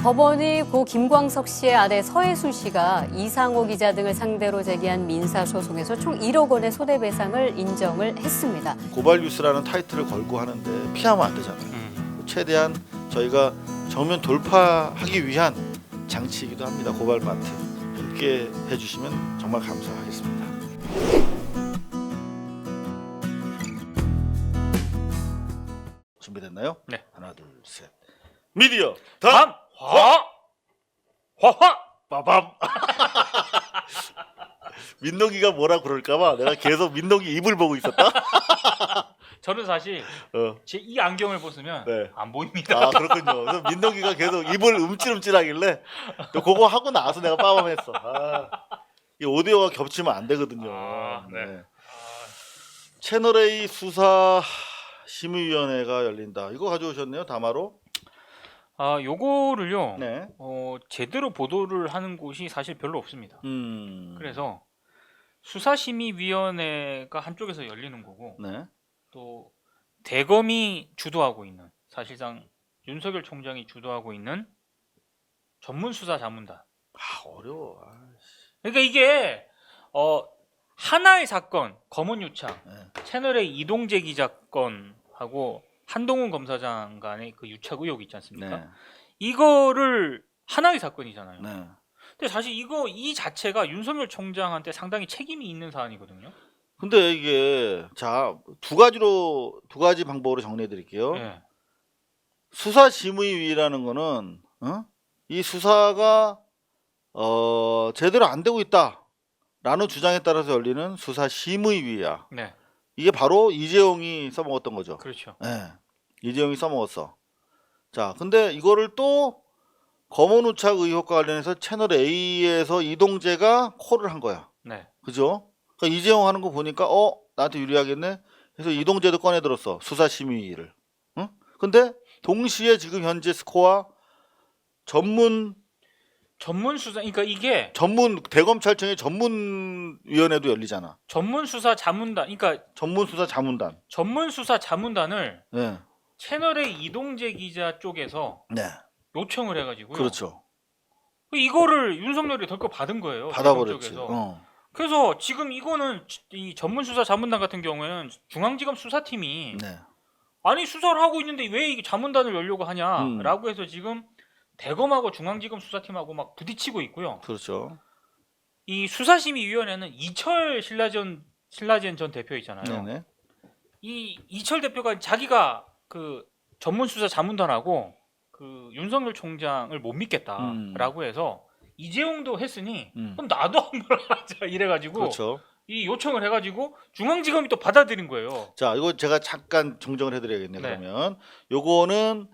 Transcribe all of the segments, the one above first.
법원이 고 김광석 씨의 아내 서혜순 씨가 이상호 기자 등을 상대로 제기한 민사소송에서 총 1억 원의 손해배상을 인정을 했습니다. 고발 뉴스라는 타이틀을 걸고 하는데 피하면 안 되잖아요. 최대한 저희가 정면 돌파하기 위한 장치이기도 합니다. 고발 마트 함께 해주시면 정말 감사하겠습니다. 준비됐나요? 네. 하나 둘 셋. 미디어 담 화화 빠밤. 민동이가 뭐라 그럴까봐 내가 계속 민동이 입을 보고 있었다. 저는 사실 제 이 안경을 벗으면 네. 안 보입니다. 아 그렇군요. 그래서 민동이가 계속 입을 움찔움찔하길래 또 그거 하고 나서 내가 빠밤했어. 이 오디오가 겹치면 안 되거든요. 네. 채널A 수사 심의위원회가 열린다. 이거 가져오셨네요. 담화로. 요거를요. 네. 제대로 보도를 하는 곳이 사실 별로 없습니다. 그래서 수사심의위원회가 한쪽에서 열리는 거고 네. 또 대검이 주도하고 있는, 사실상 윤석열 총장이 주도하고 있는 전문수사자문단. 어려워. 그러니까 이게 하나의 사건, 검언유착, 네. 채널A 이동재 기자 건하고 한동훈 검사장 간의 그 유착 의혹 있지 않습니까? 네. 이거를 하나의 사건이잖아요. 네. 근데 사실 이 자체가 윤석열 총장한테 상당히 책임이 있는 사안이거든요. 근데 이게 두 가지 방법으로 정리해 드릴게요. 네. 수사심의위라는 거는 이 수사가 제대로 안 되고 있다라는 주장에 따라서 열리는 수사심의위야. 네. 이게 바로 이재용이 써먹었던 거죠. 그렇죠. 네. 이재용이 써먹었어. 자, 근데 이거를 또 검언우착 의혹과 관련해서 채널A에서 이동재가 콜을 한 거야. 네. 그죠? 그러니까 이재용 하는 거 보니까 나한테 유리하겠네. 그래서 이동재도 꺼내 들었어. 수사심의위를. 응? 근데 동시에 지금 현재 스코어 전문 그러니까 이게 대검찰청의 전문위원회도 열리잖아. 전문수사자문단, 그러니까 전문수사자문단. 전문수사자문단을 네. 채널A 이동재 기자 쪽에서 네. 요청을 해가지고요. 그렇죠. 이거를 윤석열이 덜컥 받은 거예요. 받아버렸지. 대검 쪽에서. 그래서 지금 이거는 이 전문수사자문단 같은 경우에는 중앙지검 수사팀이 네. 아니 수사를 하고 있는데 왜 이게 자문단을 열려고 하냐라고 해서 지금 대검하고 중앙지검 수사팀하고 막 부딪히고 있고요. 그렇죠. 이 수사심의위원회는 이철 신라젠 전 대표 있잖아요. 네네. 이 이철 대표가 자기가 그 전문수사자문단하고 그 윤석열 총장을 못 믿겠다라고 해서 이재용도 했으니 그럼 나도 한번 하자 이래가지고 그렇죠. 이 요청을 해가지고 중앙지검이 또 받아들인 거예요. 자, 이거 제가 잠깐 정정을 해드려야겠네요. 네. 그러면 요거는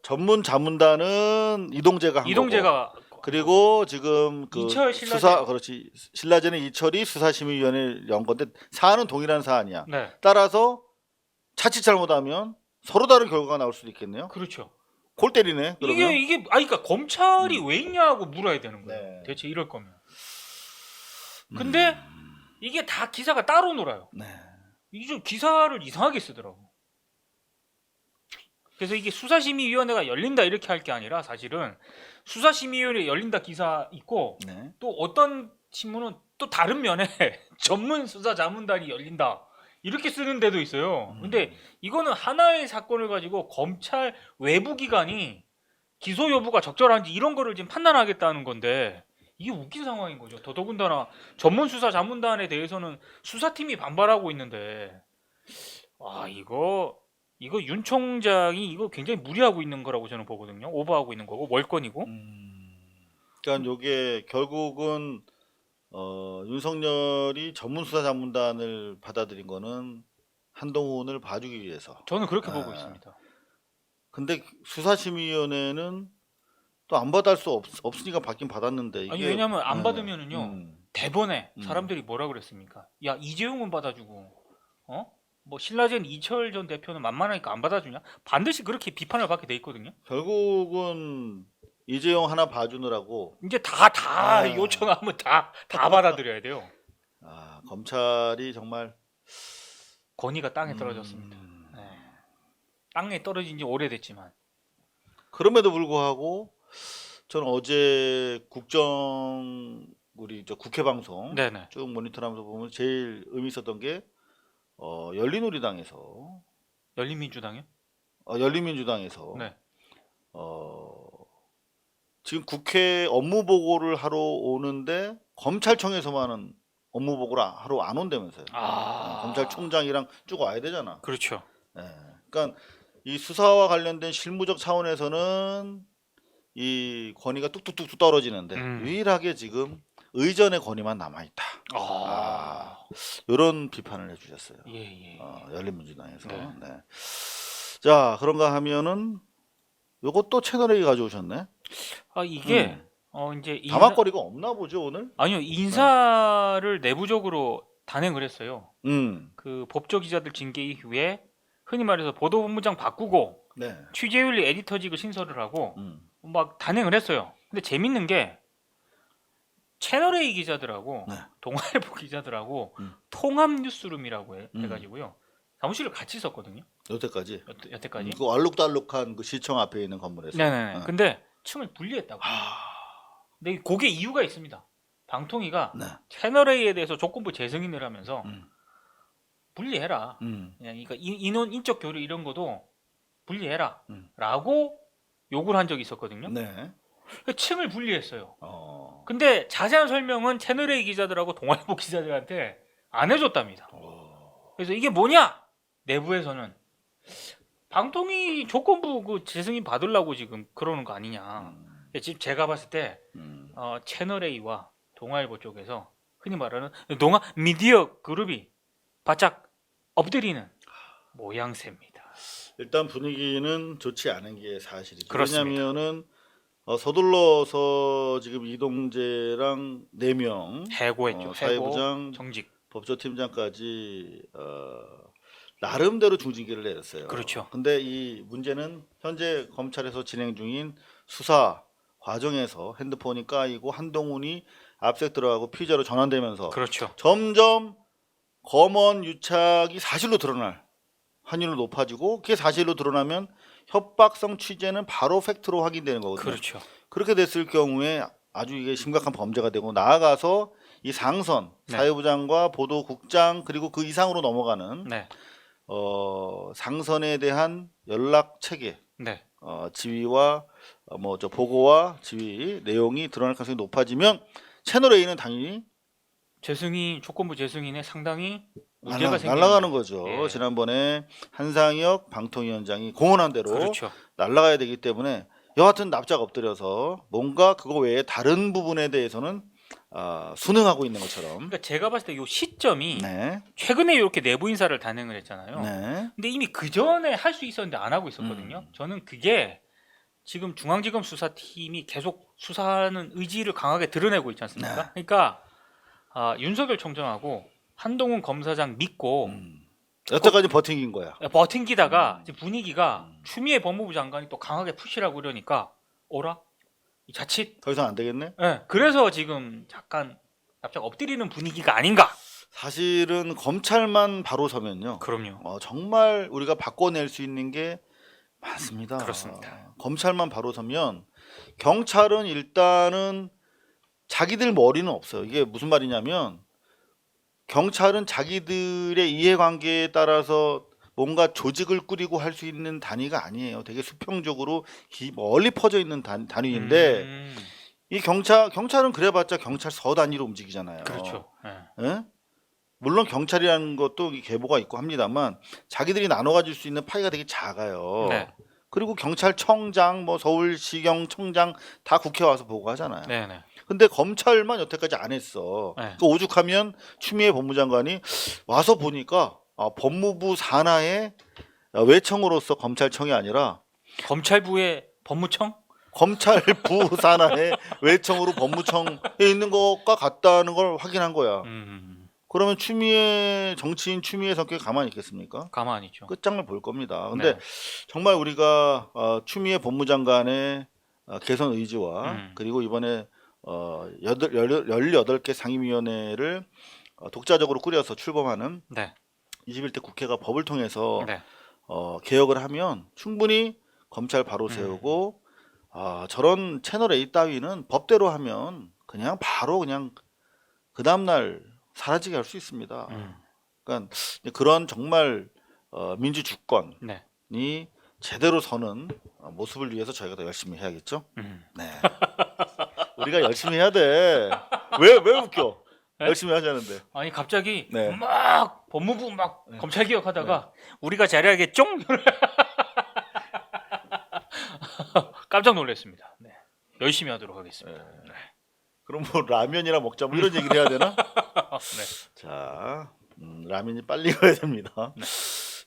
전문자문단은 이동재가 한 이동재가 거고, 그리고 지금 그 이철 신라젠. 그렇지. 신라젠의 이철이 수사심의위원회 연 건데 사안은 동일한 사안이야. 네. 따라서 자칫 잘못하면 서로 다른 결과가 나올 수도 있겠네요. 그렇죠. 골 때리네. 그러면. 이게 그러니까 검찰이 왜 있냐고 물어야 되는 거예요. 네. 대체 이럴 거면. 근데 이게 다 기사가 따로 놀아요. 네. 이게 좀 기사를 이상하게 쓰더라고. 그래서 이게 수사심의위원회가 열린다 이렇게 할 게 아니라 사실은 수사심의위원회 열린다 기사 있고 네. 또 어떤 신문은 또 다른 면에 전문수사자문단이 열린다 이렇게 쓰는 데도 있어요. 근데 이거는 하나의 사건을 가지고 검찰 외부기관이 기소 여부가 적절한지 이런 거를 지금 판단하겠다는 건데 이게 웃긴 상황인 거죠. 더더군다나 전문수사자문단에 대해서는 수사팀이 반발하고 있는데 이거 윤 총장이 이거 굉장히 무리하고 있는 거라고 저는 보거든요. 오버하고 있는 거고 월권이고. 그러니까 이게 결국은 윤석열이 전문수사자문단을 받아들인 거는 한동훈을 봐주기 위해서. 저는 그렇게 보고 있습니다. 근데 수사심의위원회는 또 안 받을 수 없으니까 받긴 받았는데 이게 아니 왜냐면 안 받으면은요 대번에 음. 사람들이 뭐라 그랬습니까? 야 이재용은 받아주고 뭐 신라젠 이철 전 대표는 만만하니까 안 받아주냐? 반드시 그렇게 비판을 받게 돼 있거든요. 결국은 이재용 하나 봐주느라고 이제 다 요청하면 다 받아들여야 돼요. 검찰이 정말 권위가 땅에 떨어졌습니다. 네. 땅에 떨어진 지 오래됐지만 그럼에도 불구하고 저는 어제 우리 저 국회 방송 네네. 쭉 모니터하면서 보면 제일 의미 있었던 게 열린우리당에서 열린민주당이요? 열린민주당에서 네. 지금 국회 업무 보고를 하러 오는데 검찰청에서만은 업무 보고를 하러 안 온다면서요. 검찰총장이랑 쭉 와야 되잖아. 그렇죠. 예. 그러니까 이 수사와 관련된 실무적 차원에서는 이 권위가 뚝뚝뚝 떨어지는데 유일하게 지금 의전의 권위만 남아 있다. 이런 비판을 해주셨어요. 예. 열린민주당에서. 네. 네. 자, 그런가 하면은 요것도 채널A 가져오셨네. 이게 이제 담화거리가 없나 보죠 오늘? 아니요, 인사를 내부적으로 단행을 했어요. 음. 그 법조 기자들 징계 이후에 흔히 말해서 보도본부장 바꾸고 네. 취재윤리 에디터직을 신설을 하고 음. 막 단행을 했어요. 근데 재밌는 게 채널A 기자들하고 네. 동아일보 기자들하고 음. 통합뉴스룸이라고 해가지고요. 사무실을 같이 썼거든요. 여태까지. 여태까지. 그 알록달록한 그 시청 앞에 있는 건물에서. 네네. 어. 근데 층을 분리했다고. 근데 그게 이유가 있습니다. 방통위가 네. 채널A에 대해서 조건부 재승인을 하면서 분리해라. 그러니까 인원 인적 교류 이런 것도 분리해라. 라고 요구를 한 적이 있었거든요. 네. 층을 분리했어요. 어. 근데 자세한 설명은 채널A 기자들하고 동아일보 기자들한테 안 해줬답니다. 그래서 이게 뭐냐? 내부에서는 방통위 조건부 그 재승인 받으려고 지금 그러는 거 아니냐. 지금 제가 봤을 때 채널A와 동아일보 쪽에서 흔히 말하는 동아 미디어 그룹이 바짝 엎드리는 모양새입니다. 일단 분위기는 좋지 않은 게 사실이죠. 그렇습니다. 왜냐하면은 서둘러서 지금 이동재랑 4명 해고했죠. 사회부장, 정직. 법조팀장까지 나름대로 중징계를 내렸어요. 그렇죠. 근데 이 문제는 현재 검찰에서 진행 중인 수사 과정에서 핸드폰이 까이고 한동훈이 압색 들어가고 피의자로 전환되면서 그렇죠. 점점 검언 유착이 사실로 드러날 확률은 높아지고 그게 사실로 드러나면 협박성 취재는 바로 팩트로 확인되는 거거든요. 그렇죠. 그렇게 됐을 경우에 아주 이게 심각한 범죄가 되고 나아가서 이 상선 네. 사회부장과 보도국장 그리고 그 이상으로 넘어가는 네. 상선에 대한 연락 체계, 네. 지휘와 보고와 지휘 내용이 드러날 가능성이 높아지면 채널 A는 당연히 재승인 조건부 재승인에 상당히 문제가 생기는 날아가는 거죠. 예. 지난번에 한상혁 방통위원장이 공언한 대로 그렇죠. 날아가야 되기 때문에 여하튼 납작 엎드려서 뭔가 그거 외에 다른 부분에 대해서는 순응하고 있는 것처럼. 그러니까 제가 봤을 때 이 시점이 네. 최근에 이렇게 내부 인사를 단행을 했잖아요. 네. 근데 이미 그 전에 할 수 있었는데 안 하고 있었거든요. 저는 그게 지금 중앙지검 수사팀이 계속 수사하는 의지를 강하게 드러내고 있지 않습니까? 네. 그러니까 윤석열 총장하고 한동훈 검사장 믿고 여태까지 버틴 거야. 버팅기다가 지금 분위기가 추미애 법무부 장관이 또 강하게 푸시라고 이러니까 어라? 이 자칫 더 이상 안 되겠네. 네, 그래서 지금 약간 납작 엎드리는 분위기가 아닌가? 사실은 검찰만 바로 서면요. 그럼요. 정말 우리가 바꿔낼 수 있는 게 많습니다. 그렇습니다. 검찰만 바로 서면 경찰은 일단은 자기들 머리는 없어요. 이게 무슨 말이냐면 경찰은 자기들의 이해관계에 따라서 뭔가 조직을 꾸리고 할 수 있는 단위가 아니에요. 되게 수평적으로 멀리 퍼져 있는 단위인데 이 경찰은 그래봤자 경찰서 단위로 움직이잖아요. 그렇죠. 예? 물론 경찰이라는 것도 계보가 있고 합니다만 자기들이 나눠 가질 수 있는 파이가 되게 작아요. 네. 그리고 경찰청장, 서울시경청장 다 국회 와서 보고하잖아요. 네네. 근데 검찰만 여태까지 안 했어. 네. 그 오죽하면 추미애 법무장관이 와서 보니까 법무부 산하의 외청으로서 검찰청이 아니라 검찰부의 법무청? 검찰부 산하의 외청으로 법무청에 있는 것과 같다는 걸 확인한 거야. 그러면 정치인 추미애 성격이 가만히 있겠습니까? 가만히 있죠. 끝장을 볼 겁니다. 근데 네. 정말 우리가 추미애 법무장관의 개선 의지와 그리고 이번에 18개 상임위원회를 독자적으로 꾸려서 출범하는 네. 21대 국회가 법을 통해서 네. 개혁을 하면 충분히 검찰 바로 세우고 저런 채널 A 따위는 법대로 하면 그냥 바로 그냥 그 다음날 사라지게 할 수 있습니다. 그러니까 그런 정말 민주 주권이 네. 제대로 서는 모습을 위해서 저희가 더 열심히 해야겠죠. 음. 네. 우리가 열심히 해야 돼. 왜 웃겨? 네? 열심히 하자는데. 아니 갑자기 네. 막 법무부 막 네. 검찰개혁하다가 우리가 잘해야겠죠? 깜짝 놀랐습니다. 네. 열심히 하도록 하겠습니다. 네. 그럼 뭐 라면이나 먹자 뭐 이런 얘기를 해야 되나? 네. 자, 라면이 빨리 가야 됩니다. 네.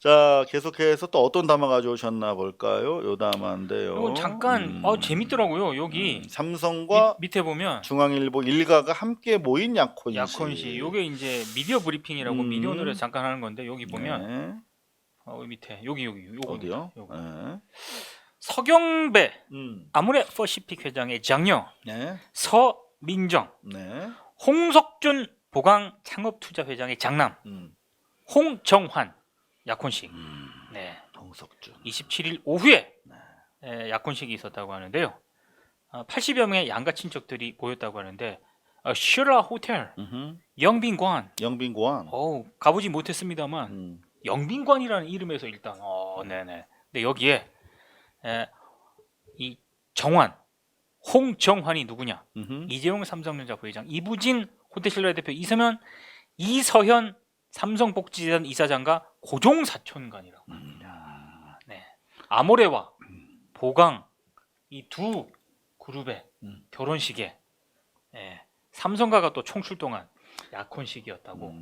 자, 계속해서 또 어떤 담화 가져오셨나 볼까요? 요 담화인데요. 이거 잠깐 재밌더라고요. 여기 삼성과 밑에 보면 중앙일보 일가가 함께 모인 약혼식. 약혼식. 요게 이제 미디어 브리핑이라고 미디어노래 잠깐 하는 건데 여기 보면 네. 여기 밑에 여기 요거 어디요? 요거. 네. 서경배 음. 아모레 퍼시픽 회장의 장녀 네. 서민정, 네. 홍석준 보강 창업투자 회장의 장남 홍정환 약혼식. 네. 홍석준. 27일 오후에 약혼식이 있었다고 하는데요. 80여 명의 양가 친척들이 모였다고 하는데 슈라 호텔 영빈관. 영빈관. 가보지 못했습니다만 영빈관이라는 이름에서 일단 네네. 근데 여기에 이 정환, 홍정환이 누구냐? 이재용 삼성전자 부회장, 이부진 호텔신라 대표, 이서현 삼성복지재단 이사장과 고종 사촌간이라고 합니다. 네. 아모레와 보강 이 두 그룹의 결혼식에 삼성가가 또 총출동한 약혼식이었다고.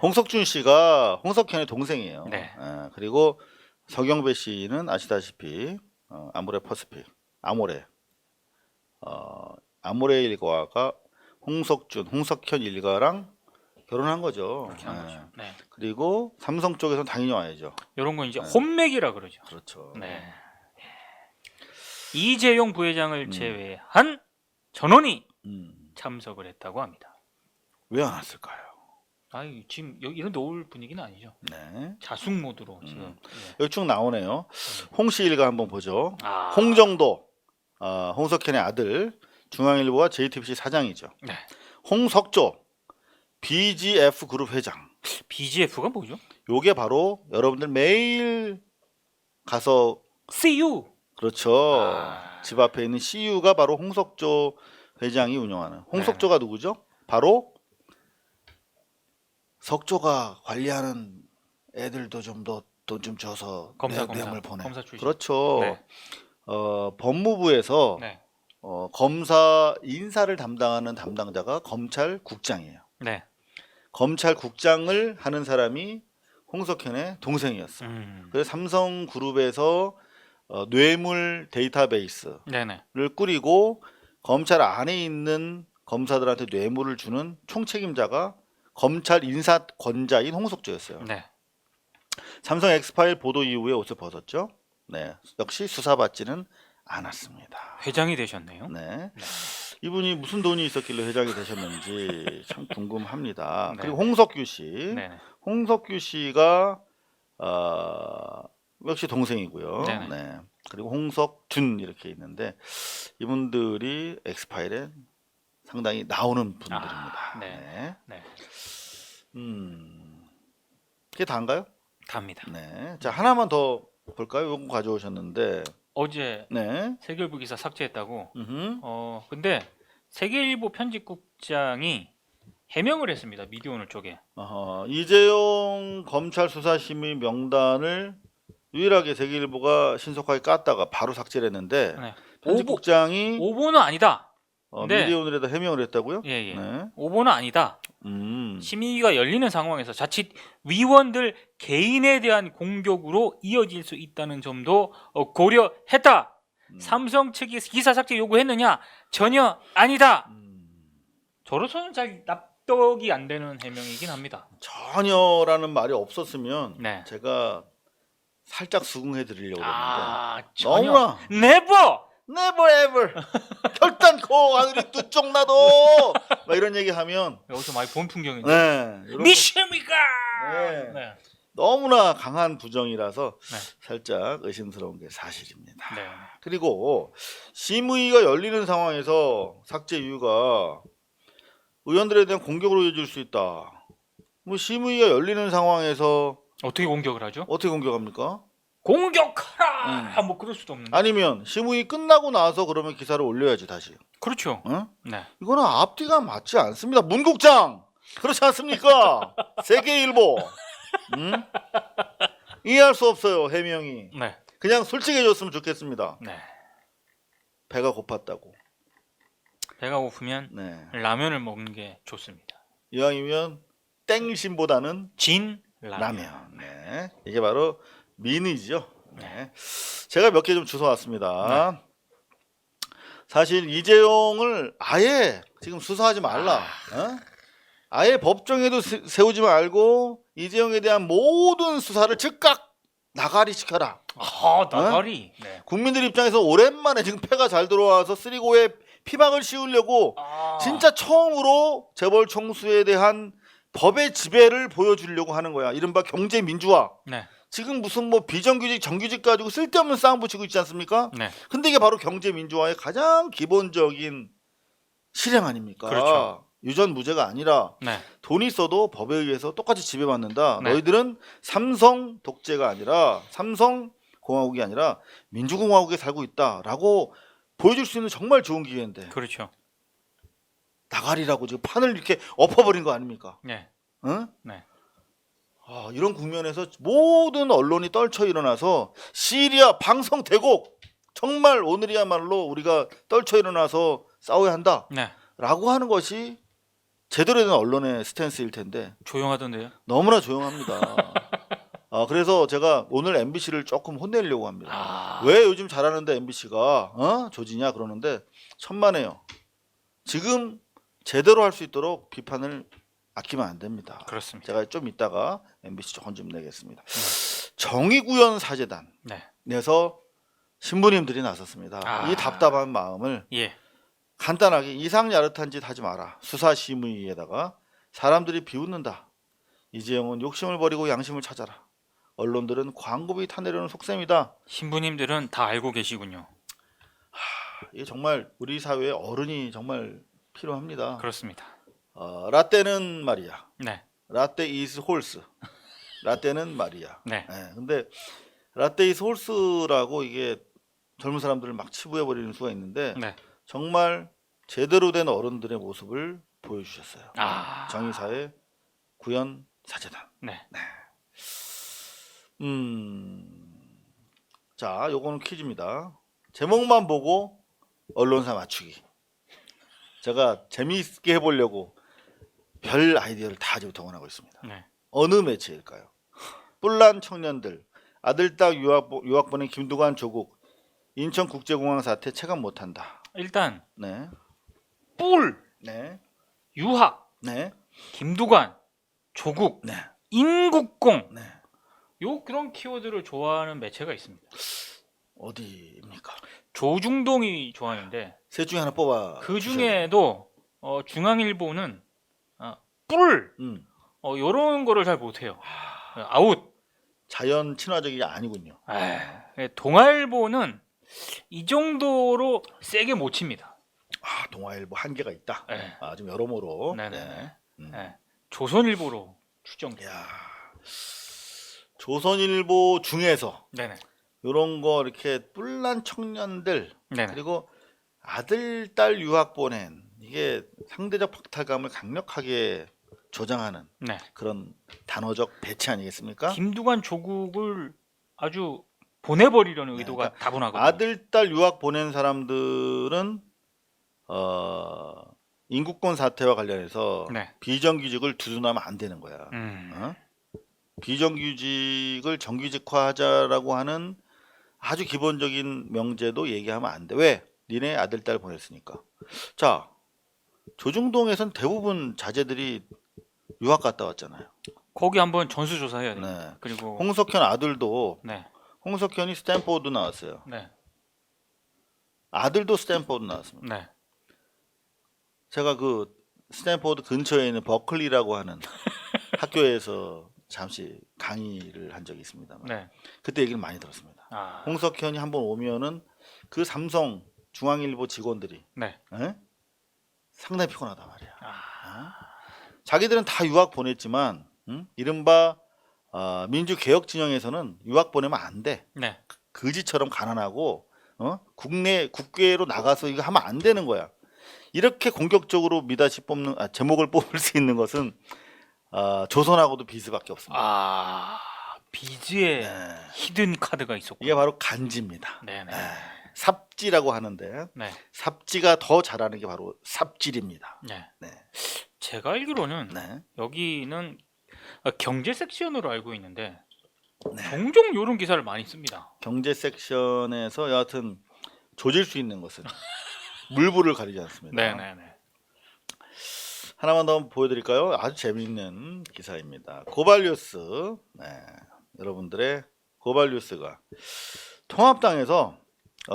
홍석준 씨가 홍석현의 동생이에요. 네. 그리고 서경배 씨는 아시다시피 아모레 퍼시픽, 아모레 일가가 홍석현 일가랑 결혼한 거죠. 그렇게 한 거죠. 네. 그리고 삼성 쪽에서는 당연히 와야죠. 이런 건 이제 혼맥이라 그러죠. 그렇죠. 네. 이재용 부회장을 제외한 전원이 참석을 했다고 합니다. 왜 안 왔을까요? 지금 이런 데 올 분위기는 아니죠. 네. 자숙 모드로 지금. 여기 쭉 나오네요. 홍씨 일가 한번 보죠. 아. 홍정도, 홍석현의 아들, 중앙일보와 JTBC 사장이죠. 네. 홍석조, BGF 그룹 회장. BGF가 뭐죠? 요게 바로 여러분들 매일 가서 CU. 그렇죠. 집 앞에 있는 CU가 바로 홍석조 회장이 운영하는. 홍석조가 누구죠? 바로 석조가 관리하는 애들도 좀 더 돈 좀 줘서 뇌물 보내. 검사 출신. 그렇죠. 네. 법무부에서 네. 검사 인사를 담당하는 담당자가 검찰국장이에요. 네. 검찰국장을 하는 사람이 홍석현의 동생이었어요. 그래서 삼성그룹에서 뇌물 데이터베이스를 네네. 꾸리고 검찰 안에 있는 검사들한테 뇌물을 주는 총책임자가 검찰 인사권자인 홍석조였어요. 네. 삼성 엑스파일 보도 이후에 옷을 벗었죠. 네, 역시 수사받지는 않았습니다. 회장이 되셨네요. 네. 이분이 무슨 돈이 있었길래 회장이 되셨는지 참 궁금합니다. 네. 그리고 홍석규 씨, 네. 홍석규 씨가 역시 동생이고요. 네네. 네. 그리고 홍석준 이렇게 있는데 이분들이 엑스파일에 상당히 나오는 분들입니다. 네. 네. 그게 다인가요? 답니다. 네. 자, 하나만 더 볼까요? 요거 가져오셨는데. 어제 네. 세계일보 기사 삭제했다고. 음흠. 근데 세계일보 편집국장이 해명을 했습니다. 미디어오늘 쪽에. 이재용 검찰 수사심의 명단을 유일하게 세계일보가 신속하게 깠다가 바로 삭제를 했는데 네. 편집국장이 오보는 아니다. 네. 미디어오늘에다 해명을 했다고요? 예. 네. 오보는 아니다. 심의가 열리는 상황에서 자칫 위원들 개인에 대한 공격으로 이어질 수 있다는 점도 고려했다. 삼성 측이 기사 삭제 요구했느냐? 전혀 아니다. 저로서는 잘 납득이 안 되는 해명이긴 합니다. 전혀라는 말이 없었으면 네. 제가 살짝 수긍해 드리려고 했는데 전혀. 너무나 네버. never ever 결단코 하늘이 뚜쩍 나도 막 이런 얘기 하면 여기서 많이 본 풍경인데. 네, 이런 미십니까? 네. 네. 너무나 강한 부정이라서 네. 살짝 의심스러운 게 사실입니다. 네. 그리고 심의가 열리는 상황에서 삭제 이유가 의원들에 대한 공격으로 이어질 수 있다. 뭐 심의가 열리는 상황에서 어떻게 공격을 하죠? 어떻게 공격합니까? 공격하라! 뭐 그럴 수도 없는데. 아니면 심의 끝나고 나서 그러면 기사를 올려야지 다시. 그렇죠. 응? 네. 이거는 앞뒤가 맞지 않습니다. 문국장 그렇지 않습니까? 세계일보. 응? 이해할 수 없어요 해명이. 네. 그냥 솔직해졌으면 좋겠습니다. 네. 배가 고팠다고. 배가 고프면 네. 라면을 먹는 게 좋습니다. 이왕이면 땡심보다는 진 라면. 라면. 네. 이게 바로 민의죠. 네. 제가 몇 개 좀 주워왔습니다. 사실 이재용을 아예 지금 수사하지 말라. 어? 아예 법정에도 세우지 말고 이재용에 대한 모든 수사를 즉각 나가리 시켜라. 아, 나가리. 네. 국민들 입장에서 오랜만에 지금 패가 잘 들어와서 쓰리고에 피박을 씌우려고 진짜 처음으로 재벌 총수에 대한 법의 지배를 보여주려고 하는 거야. 이른바 경제 민주화. 네. 지금 무슨 뭐 비정규직, 정규직 가지고 쓸데없는 싸움 붙이고 있지 않습니까? 네. 근데 이게 바로 경제 민주화의 가장 기본적인 실행 아닙니까? 그렇죠. 유전무죄가 아니라 네. 돈이 있어도 법에 의해서 똑같이 지배받는다. 네. 너희들은 삼성 독재가 아니라 삼성 공화국이 아니라 민주공화국에 살고 있다라고 보여줄 수 있는 정말 좋은 기회인데 그렇죠. 나가리라고 지금 판을 이렇게 엎어버린 거 아닙니까? 네. 응? 네. 이런 국면에서 모든 언론이 떨쳐 일어나서 시리아 방송 대곡 정말 오늘이야말로 우리가 떨쳐 일어나서 싸워야 한다라고 네. 하는 것이 제대로 된 언론의 스탠스일 텐데 조용하던데요. 너무나 조용합니다. 그래서 제가 오늘 MBC를 조금 혼내려고 합니다. 왜 요즘 잘하는데 MBC가 조지냐 그러는데 천만에요. 지금 제대로 할 수 있도록 비판을 아끼면 안 됩니다. 그렇습니다. 제가 좀 이따가 MBC 조금 좀 내겠습니다. 정의구현 사재단 네. 내서 신부님들이 나섰습니다. 이 답답한 마음을 예. 간단하게 이상 야릇한 짓 하지 마라. 수사심의에다가 사람들이 비웃는다. 이재용은 욕심을 버리고 양심을 찾아라. 언론들은 광고비 타내려는 속셈이다. 신부님들은 다 알고 계시군요. 이게 정말 우리 사회에 어른이 정말 필요합니다. 그렇습니다. 라떼는 말이야. 네. 라떼 이즈 홀스. 라떼는 말이야. 네. 근데 라떼 이즈 홀스라고 이게 젊은 사람들을 막 치부해 버리는 수가 있는데 네. 정말 제대로 된 어른들의 모습을 보여주셨어요. 정의사회 구현 사재단. 네. 자, 요거는 퀴즈입니다. 제목만 보고 언론사 맞추기. 제가 재미있게 해보려고 별 아이디어를 다 지금부터 원하고 있습니다. 네. 어느 매체일까요? 뿔난 청년들, 아들 딸 유학 보낸 김두관 조국, 인천국제공항 사태 체감 못한다. 일단 네, 뿔, 네, 유학, 네, 김두관, 조국, 네, 인국공. 네. 요 그런 키워드를 좋아하는 매체가 있습니다. 어디입니까? 조중동이 좋아하는데 셋 중에 하나 뽑아. 그 중에도 중앙일보는 뿔 요런 거를 잘 못해요. 아웃. 자연 친화적이 아니군요. 동아일보는 이 정도로 세게 못 칩니다. 동아일보 한계가 있다. 네. 좀 여러모로. 네네. 네. 조선일보로 추정돼요. 야, 조선일보 중에서 네네. 이런 거 이렇게 뿔난 청년들 네네. 그리고 아들 딸 유학 보낸 이게 상대적 박탈감을 강력하게 조장하는 네. 그런 단어적 배치 아니겠습니까? 김두관 조국을 아주 보내버리려는 의도가 그러니까 다분하거든요. 아들 딸 유학 보낸 사람들은 인국권 사태와 관련해서 네. 비정규직을 두둔하면 안 되는 거야. 비정규직을 정규직화하자라고 하는 아주 기본적인 명제도 얘기하면 안 돼. 왜? 니네 아들 딸 보냈으니까. 자, 조중동에선 대부분 자제들이 유학 갔다 왔잖아요. 거기 한번 전수조사해야 돼요. 네. 그리고 홍석현 아들도 네. 홍석현이 스탠포드 나왔어요. 네. 아들도 스탠포드 나왔습니다. 네. 제가 그 스탠포드 근처에 있는 버클리라고 하는 학교에서 잠시 강의를 한 적이 있습니다. 네. 그때 얘기를 많이 들었습니다. 아. 홍석현이 한번 오면은 그 삼성 중앙일보 직원들이 네. 에? 상당히 피곤하단 말이야. 아. 자기들은 다 유학 보냈지만 이른바 민주개혁 진영에서는 유학 보내면 안 돼. 네. 거지처럼 가난하고 국외로 나가서 이거 하면 안 되는 거야. 이렇게 공격적으로 미다시 뽑는 제목을 뽑을 수 있는 것은 조선하고도 비즈밖에 없습니다. 아. 비즈의 네. 히든 카드가 있었고. 이게 바로 간지입니다. 네네. 삽지라고 하는데 네. 삽지가 더 잘하는 게 바로 삽질입니다. 네. 네. 제가 알기로는 네. 여기는 경제 섹션으로 알고 있는데 네. 종종 이런 기사를 많이 씁니다. 경제 섹션에서 여하튼 조질 수 있는 것은 물불을 가리지 않습니다. 네네네. 하나만 더 보여드릴까요? 아주 재미있는 기사입니다. 고발뉴스. 네. 여러분들의 고발뉴스가 통합당에서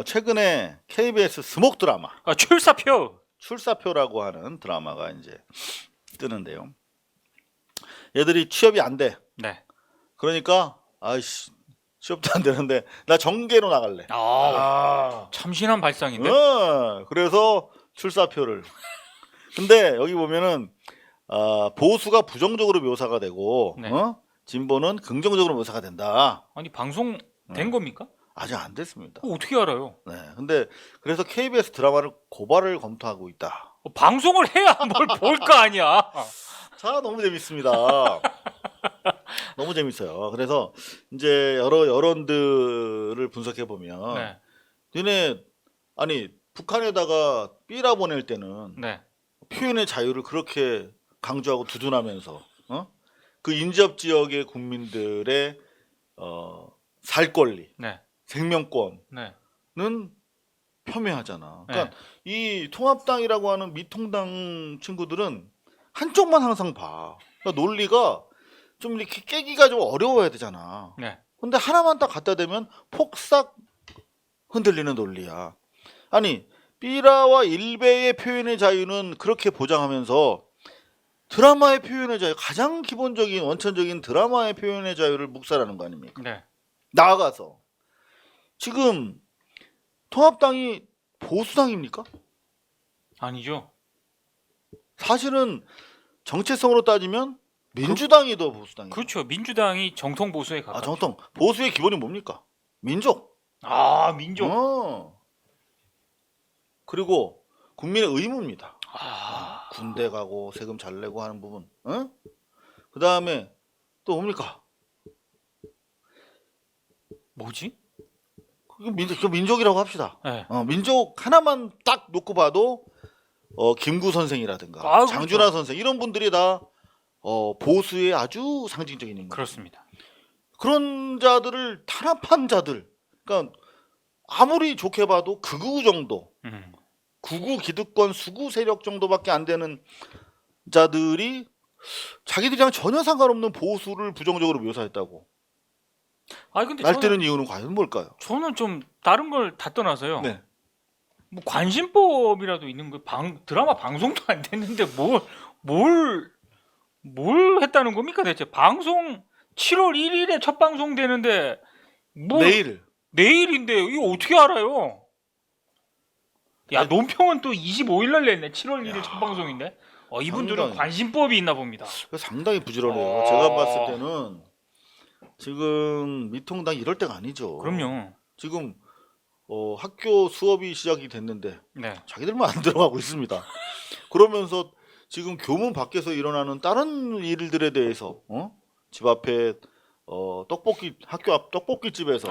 최근에 KBS 스목 드라마 출사표. 출사표라고 하는 드라마가 이제 뜨는데요. 얘들이 취업이 안 돼. 네. 그러니까 아이씨 취업도 안 되는데 나 정계로 나갈래. 참신한 발상인데. 그래서 출사표를. 근데 여기 보면은 보수가 부정적으로 묘사가 되고 네. 진보는 긍정적으로 묘사가 된다. 아니 방송 된 겁니까? 아직 안 됐습니다. 어떻게 알아요? 네. 근데 그래서 KBS 드라마를 고발을 검토하고 있다. 방송을 해야 뭘 볼 거 아니야. 자, 너무 재밌습니다. 너무 재밌어요. 그래서 이제 여러 여론들을 분석해 보면 네. 니네 아니 북한에다가 삐라 보낼 때는 네. 표현의 자유를 그렇게 강조하고 두둔하면서 그 인접 지역의 국민들의 살 권리, 네. 생명권은 네. 폄훼하잖아. 그러니까 이 통합당이라고 하는 미통당 친구들은 한쪽만 항상 봐. 그러니까 논리가 좀 이렇게 깨기가 좀 어려워야 되잖아. 네. 근데 하나만 딱 갖다 대면 폭삭 흔들리는 논리야. 아니 삐라와 일베의 표현의 자유는 그렇게 보장하면서 드라마의 표현의 자유, 가장 기본적인 원천적인 드라마의 표현의 자유를 묵살하는 거 아닙니까? 네. 나아가서 지금 통합당이 보수당입니까? 아니죠. 사실은 정체성으로 따지면 민주당이 더 보수당이에요. 그렇죠. 민주당이 정통 보수에 가깝죠. 정통 보수의 기본이 뭡니까? 민족. 민족. 그리고 국민의 의무입니다. 군대 아. 가고 세금 잘 내고 하는 부분. 그 다음에 또 뭡니까? 뭐지? 그 민족이라고 합시다. 네. 민족 하나만 딱 놓고 봐도 김구 선생이라든가 그렇죠. 장준하 선생 이런 분들이 다 보수의 아주 상징적인 인물. 그렇습니다. 그런 자들을 탄압한 자들. 그러니까 아무리 좋게 봐도 극우 정도, 극우 기득권 수구 세력 정도밖에 안 되는 자들이 자기들이랑 전혀 상관없는 보수를 부정적으로 묘사했다고 근데 날뛰는 이유는 과연 뭘까요? 저는 좀 다른 걸 다 떠나서요. 네. 뭐 관심법이라도 있는 거 드라마 방송도 안 됐는데 뭘 했다는 겁니까 대체? 방송 7월 1일에 첫 방송 되는데 내일인데 이거 어떻게 알아요? 야, 논평은 또 25일 날 냈네. 7월 1일 첫 방송인데. 이분들은 상당히. 관심법이 있나 봅니다. 상당히 부지런해요. 제가 봤을 때는 지금 미통당 이럴 때가 아니죠. 그럼요. 지금 학교 수업이 시작이 됐는데 네. 자기들만 안 들어가고 있습니다. 그러면서 지금 교문 밖에서 일어나는 다른 일들에 대해서 집 앞에 학교 앞 떡볶이 집에서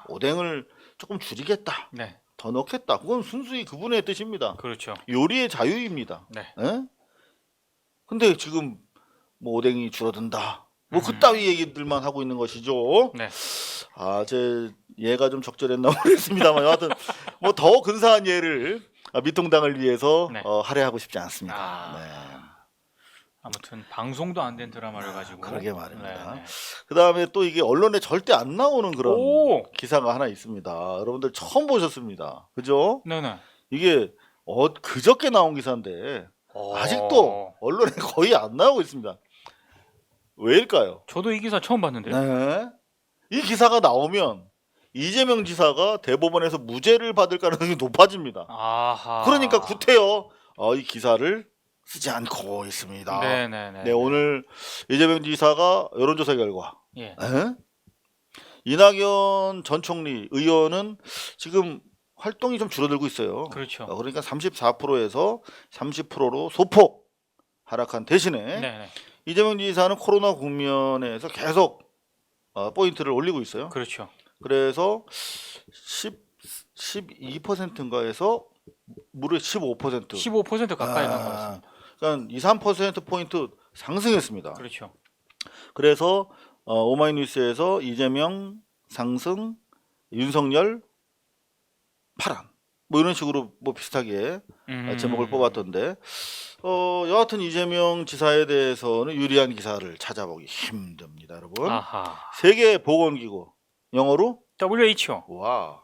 오뎅을 조금 줄이겠다. 네. 더 넣겠다. 그건 순수히 그분의 뜻입니다. 그렇죠. 요리의 자유입니다. 네. 근데 지금 뭐 오뎅이 줄어든다. 뭐 그따위 얘기들만 하고 있는 것이죠. 네. 제 예가 좀 적절했나 모르겠습니다만 여하튼 뭐 더 근사한 예를 미통당을 위해서 네. 할애하고 싶지 않습니다. 네. 아무튼 방송도 안 된 드라마를 가지고 그러게 말입니다. 네. 그다음에 또 이게 언론에 절대 안 나오는 그런 오! 기사가 하나 있습니다. 여러분들 처음 보셨습니다. 그죠? 네네. 이게 그저께 나온 기사인데 아직도 언론에 거의 안 나오고 있습니다. 왜일까요? 저도 이 기사 처음 봤는데요. 네. 이 기사가 나오면 이재명 지사가 대법원에서 무죄를 받을 가능성이 높아집니다. 아하. 그러니까 구태여 이 기사를 쓰지 않고 있습니다. 네네네. 네, 오늘 이재명 지사가 여론조사 결과 예. 이낙연 전 총리 의원은 지금 활동이 좀 줄어들고 있어요. 그렇죠. 그러니까 34%에서 30%로 소폭 하락한 대신에 네네. 이재명 지사는 코로나 국면에서 계속 포인트를 올리고 있어요. 그렇죠. 그래서 12%인가에서 무려 15%. 15% 가까이 난 것 같습니다. 그러니까 2, 3% 포인트 상승했습니다. 그렇죠. 그래서 오마이뉴스에서 이재명 상승, 윤석열 파란 뭐 이런 식으로 뭐 비슷하게 제목을 뽑았던데 여하튼 이재명 지사에 대해서는 유리한 기사를 찾아보기 힘듭니다, 여러분. 아하. 세계 보건기구 영어로 WHO. 와.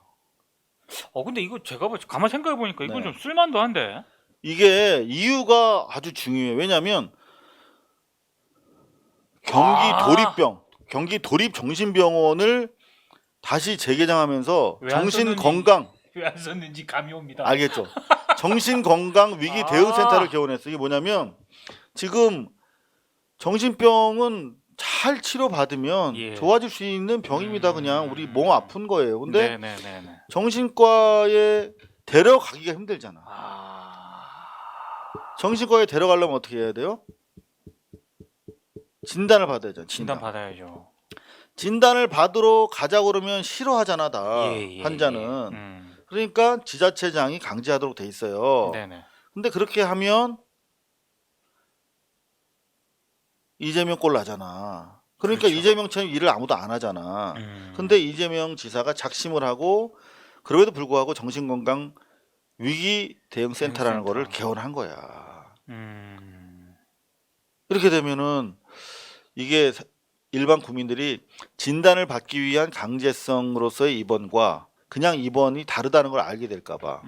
근데 이거 제가 가만 생각해 보니까 이건 네. 좀 쓸만도 한데. 이게 이유가 아주 중요해요. 왜냐하면 경기 도립 정신병원을 다시 재개장하면서 왜안 정신 썼는지. 건강 왜 안 썼는지 감이 옵니다. 알겠죠? 정신 건강 위기 대응 센터를 개원했어. 이게 뭐냐면 지금 정신병은 잘 치료받으면 예. 좋아질 수 있는 병입니다. 그냥 우리 몸 아픈 거예요. 근데 네네네네. 정신과에 데려가기가 힘들잖아. 아. 정신과에 데려가려면 어떻게 해야 돼요? 진단을 받아야 죠. 진단 받아야죠. 진단을 받으러 가자 그러면 싫어하잖아, 다 예. 환자는. 그러니까 지자체장이 강제하도록 돼 있어요. 네네. 근데 그렇게 하면 이재명 꼴 나잖아. 그러니까 그렇죠. 이재명처럼 일을 아무도 안 하잖아. 근데 이재명 지사가 작심을 하고 그럼에도 불구하고 정신건강 위기 대응 센터라는 대응센터. 거를 개원한 거야. 음. 이렇게 되면은 이게 일반 국민들이 진단을 받기 위한 강제성으로서의 입원과 그냥 입원이 다르다는 걸 알게 될까 봐.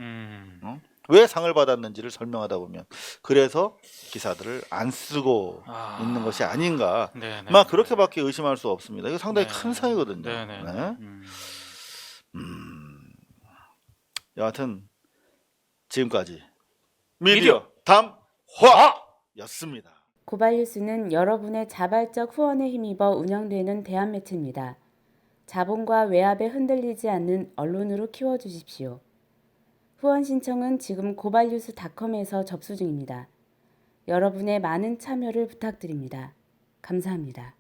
왜 상을 받았는지를 설명하다 보면 그래서 기사들을 안 쓰고 있는 것이 아닌가. 네네. 막 그렇게밖에 의심할 수 없습니다. 이거 상당히 네. 큰 사이거든요. 네네. 네. 여하튼 지금까지 미디어 담화였습니다. 고발뉴스는 여러분의 자발적 후원에 힘입어 운영되는 대한매체입니다. 자본과 외압에 흔들리지 않는 언론으로 키워주십시오. 후원 신청은 지금 고발뉴스닷컴에서 접수 중입니다. 여러분의 많은 참여를 부탁드립니다. 감사합니다.